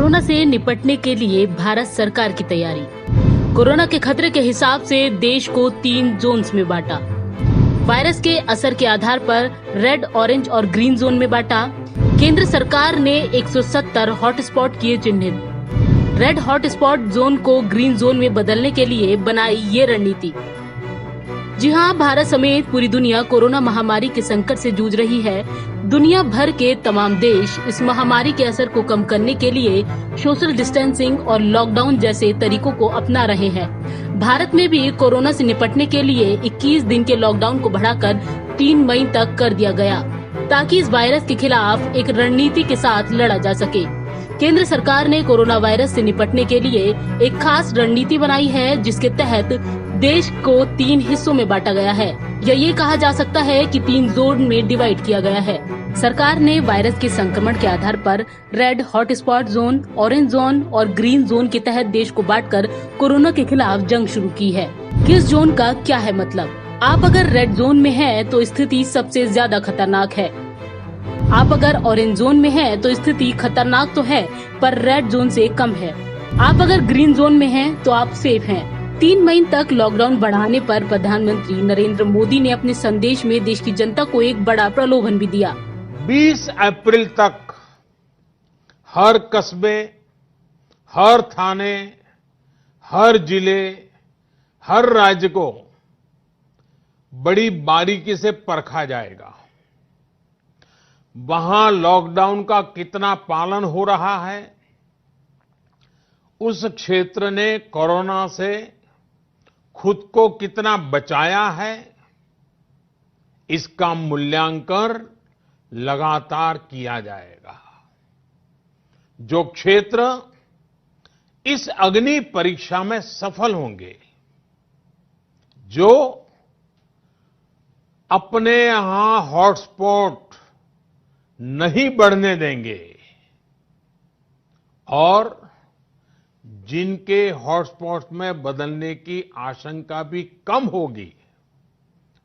Corona से निपटने के लिए भारत सरकार की तैयारी। कोरोना के खतरे के हिसाब से देश को 3 जोन्स में बांटा। वायरस के असर के आधार पर रेड, ऑरेंज और ग्रीन जोन में बांटा। केंद्र सरकार ने 170 हॉटस्पॉट किए चिन्हित। रेड हॉटस्पॉट जोन को ग्रीन जोन में बदलने के लिए बनाई ये रणनीति। जी हाँ, भारत समेत पूरी दुनिया कोरोना महामारी के संकट से जूझ रही है। दुनिया भर के तमाम देश इस महामारी के असर को कम करने के लिए सोशल डिस्टेंसिंग और लॉकडाउन जैसे तरीकों को अपना रहे हैं। भारत में भी कोरोना से निपटने के लिए 21 दिन के लॉकडाउन को बढ़ाकर 3 मई तक कर दिया गया, ताकि इस वायरस के खिलाफ एक रणनीति के साथ लड़ा जा सके। केंद्र सरकार ने कोरोना वायरस से निपटने के लिए एक खास रणनीति बनाई है, जिसके तहत देश को 3 हिस्सों में बांटा गया है, या ये कहा जा सकता है कि 3 जोन में डिवाइड किया गया है। सरकार ने वायरस के संक्रमण के आधार पर red hotspot zone, orange zone और ग्रीन जोन के तहत देश को बांटकर कोरोना के खिलाफ जंग शुरू की है। किस जोन का क्या है मतलब? आप अगर रेड जोन में हैं तो स्थिति सबसे ज्यादा खतरनाक है। आप अगर ऑरेंज जोन में हैं तो स्थिति खतरनाक तो है, पर रेड जोन से कम है। आप अगर ग्रीन जोन में हैं तो आप सेफ हैं। 3 मई तक लॉकडाउन बढ़ाने पर प्रधानमंत्री नरेंद्र मोदी ने अपने संदेश में देश की जनता को एक बड़ा प्रलोभन भी दिया। 20 अप्रैल तक हर कस्बे, हर थाने, हर जिले, हर राज्य को बड़ी बारीकी से परखा जाएगा। वहां लॉकडाउन का कितना पालन हो रहा है, उस क्षेत्र ने कोरोना से खुद को कितना बचाया है, इसका मूल्यांकन लगातार किया जाएगा। जो क्षेत्र इस अग्नि परीक्षा में सफल होंगे, जो अपने यहां हॉटस्पॉट नहीं बढ़ने देंगे और जिनके हॉटस्पॉट में बदलने की आशंका भी कम होगी,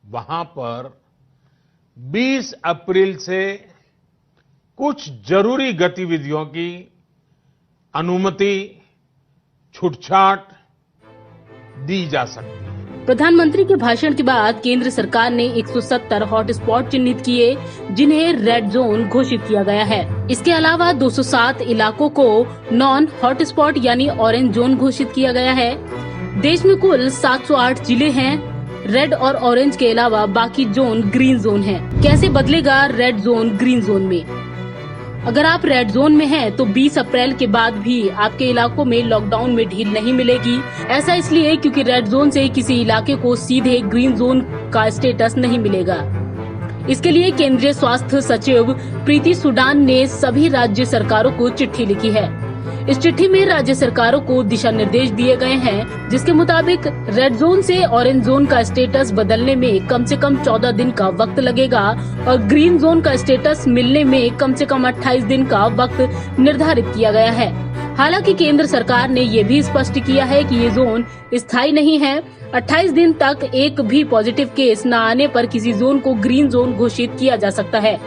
वहां पर 20 अप्रैल से कुछ जरूरी गतिविधियों की अनुमति, छूटछाट दी जा सकती है। प्रधानमंत्री के भाषण के बाद केंद्र सरकार ने 170 हॉटस्पॉट चिन्हित किए, जिन्हें रेड जोन घोषित किया गया है। इसके अलावा 207 इलाकों को नॉन हॉटस्पॉट यानी ऑरेंज जोन घोषित किया गया है। देश में कुल 708 जिले हैं। रेड और ऑरेंज के अलावा बाकी जोन ग्रीन जोन है। कैसे बदलेगा रेड जोन ग्रीन जोन में? अगर आप रेड जोन में हैं तो 20 अप्रैल के बाद भी आपके इलाकों में लॉकडाउन में ढील नहीं मिलेगी। ऐसा इसलिए क्योंकि रेड जोन से किसी इलाके को सीधे ग्रीन जोन का स्टेटस नहीं मिलेगा। इसके लिए केंद्रीय स्वास्थ्य सचिव प्रीति सूडान ने सभी राज्य सरकारों को चिट्ठी लिखी है। इस चिट्ठी में राज्य सरकारों को दिशा निर्देश दिए गए हैं, जिसके मुताबिक रेड जोन से ऑरेंज जोन का स्टेटस बदलने में कम से कम 14 दिन का वक्त लगेगा और ग्रीन जोन का स्टेटस मिलने में कम से कम 28 दिन का वक्त निर्धारित किया गया है। हालांकि केंद्र सरकार ने ये भी स्पष्ट किया है कि ये जोन स्थायी नहीं है। 28 दिन तक एक भी पॉजिटिव केस न आने पर किसी जोन को ग्रीन जोन घोषित किया जा सकता है।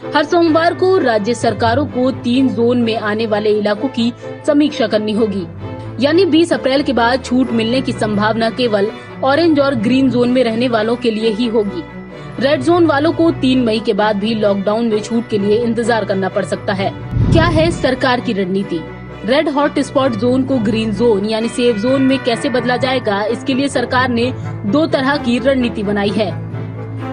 हर सोमवार को राज्य सरकारों को 3 जोन में आने वाले इलाकों की समीक्षा करनी होगी, यानी 20 अप्रैल के बाद छूट मिलने की संभावना केवल ऑरेंज और ग्रीन जोन में रहने वालों के लिए ही होगी। रेड जोन वालों को 3 मई के बाद भी लॉकडाउन में छूट के लिए इंतजार करना पड़ सकता है। क्या है सरकार की रणनीति? रेड हॉटस्पॉट जोन को ग्रीन जोन यानी सेफ जोन में कैसे बदला जाएगा, इसके लिए सरकार ने 2 तरह की रणनीति बनाई है।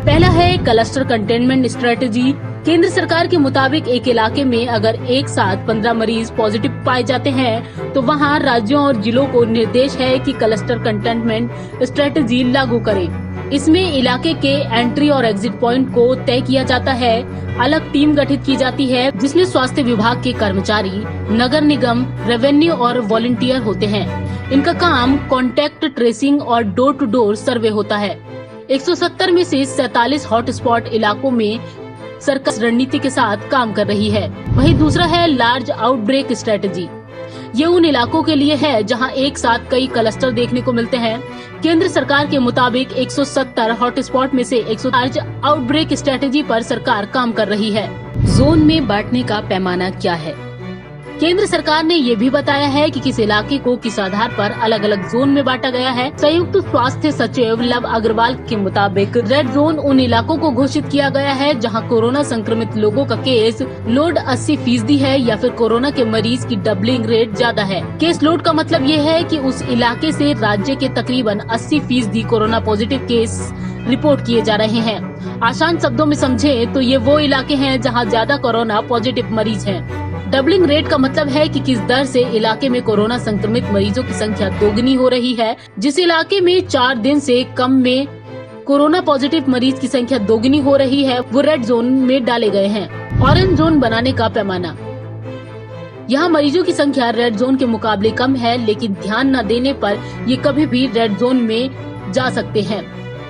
पहला है क्लस्टर कंटेनमेंट स्ट्रेटेजी। केंद्र सरकार के मुताबिक एक इलाके में अगर एक साथ 15 मरीज पॉजिटिव पाए जाते हैं तो वहां राज्यों और जिलों को निर्देश है कि क्लस्टर कंटेनमेंट स्ट्रेटेजी लागू करें। इसमें इलाके के एंट्री और एग्जिट पॉइंट को तय किया जाता है। अलग टीम गठित की जाती है, जिसमें स्वास्थ्य विभाग के कर्मचारी, नगर निगम, रेवेन्यू और वॉलंटियर होते हैं। इनका काम कॉन्टैक्ट ट्रेसिंग और डोर टू डोर सर्वे होता है। 170 में से 47 हॉटस्पॉट इलाकों में सरकार रणनीति के साथ काम कर रही है। वहीं दूसरा है लार्ज आउटब्रेक स्ट्रेटेजी। ये उन इलाकों के लिए है जहां एक साथ कई क्लस्टर देखने को मिलते हैं। केंद्र सरकार के मुताबिक 170 हॉटस्पॉट में से 108 आउटब्रेक स्ट्रेटेजी पर सरकार काम कर रही है। जोन में बांटने का पैमाना क्या है? केंद्र सरकार ने ये भी बताया है कि किस इलाके को किस आधार पर अलग अलग जोन में बांटा गया है। संयुक्त स्वास्थ्य सचिव लव अग्रवाल के मुताबिक रेड जोन उन इलाकों को घोषित किया गया है जहां कोरोना संक्रमित लोगों का केस लोड 80% है या फिर कोरोना के मरीज की डबलिंग रेट ज्यादा है। केस लोड का मतलब ये है कि उस इलाके से राज्य के तकरीबन 80% कोरोना पॉजिटिव केस रिपोर्ट किए जा रहे हैं। आसान शब्दों में समझे तो ये वो इलाके हैं जहां ज्यादा कोरोना पॉजिटिव मरीज हैं। डबलिंग रेट का मतलब है कि किस दर से इलाके में कोरोना संक्रमित मरीजों की संख्या दोगुनी हो रही है। जिस इलाके में 4 दिन से कम में कोरोना पॉजिटिव मरीज की संख्या दोगुनी हो रही है वो रेड जोन में डाले गए हैं। ऑरेंज जोन बनाने का पैमाना, यहाँ मरीजों की संख्या रेड जोन के मुकाबले कम है, लेकिन ध्यान न देने पर ये कभी भी रेड जोन में जा सकते हैं।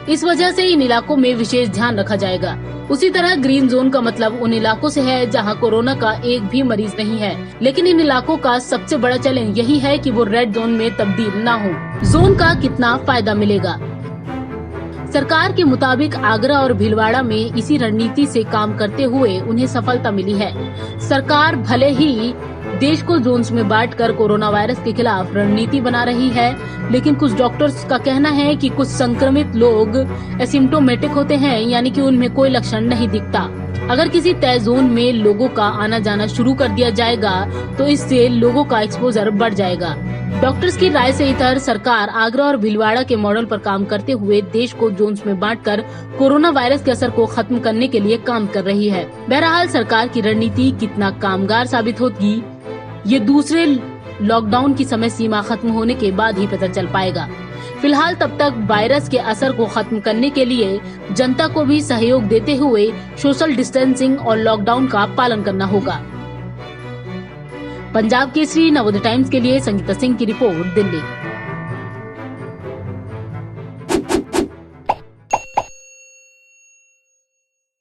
इस वजह से इन इलाकों में विशेष ध्यान रखा जाएगा। उसी तरह ग्रीन जोन का मतलब उन इलाकों से है जहां कोरोना का एक भी मरीज नहीं है, लेकिन इन इलाकों का सबसे बड़ा चैलेंज यही है कि वो रेड जोन में तब्दील न हो। जोन का कितना फायदा मिलेगा? सरकार के मुताबिक आगरा और भीलवाड़ा में इसी रणनीति से काम करते हुए उन्हें सफलता मिली है। सरकार भले ही देश को जोन्स में बांटकर कोरोना वायरस के खिलाफ रणनीति बना रही है, लेकिन कुछ डॉक्टर्स का कहना है कि कुछ संक्रमित लोग एसिम्प्टोमेटिक होते हैं, यानी कि उनमें कोई लक्षण नहीं दिखता। अगर किसी तय जोन में लोगों का आना जाना शुरू कर दिया जाएगा तो इससे लोगों का एक्सपोजर बढ़ जाएगा। डॉक्टर्स की राय से इधर सरकार आगरा और भीलवाड़ा के मॉडल पर काम करते हुए देश को जोन्स में बांटकर कोरोना वायरस के असर को खत्म करने के लिए काम कर रही है। बहरहाल सरकार की रणनीति कितना कामगार साबित होगी ये दूसरे लॉकडाउन की समय सीमा खत्म होने के बाद ही पता चल पाएगा। फिलहाल तब तक वायरस के असर को खत्म करने के लिए जनता को भी सहयोग देते हुए सोशल डिस्टेंसिंग और लॉकडाउन का पालन करना होगा। पंजाब केसरी, नवोदय टाइम्स के लिए संगीता सिंह की रिपोर्ट, दिल्ली।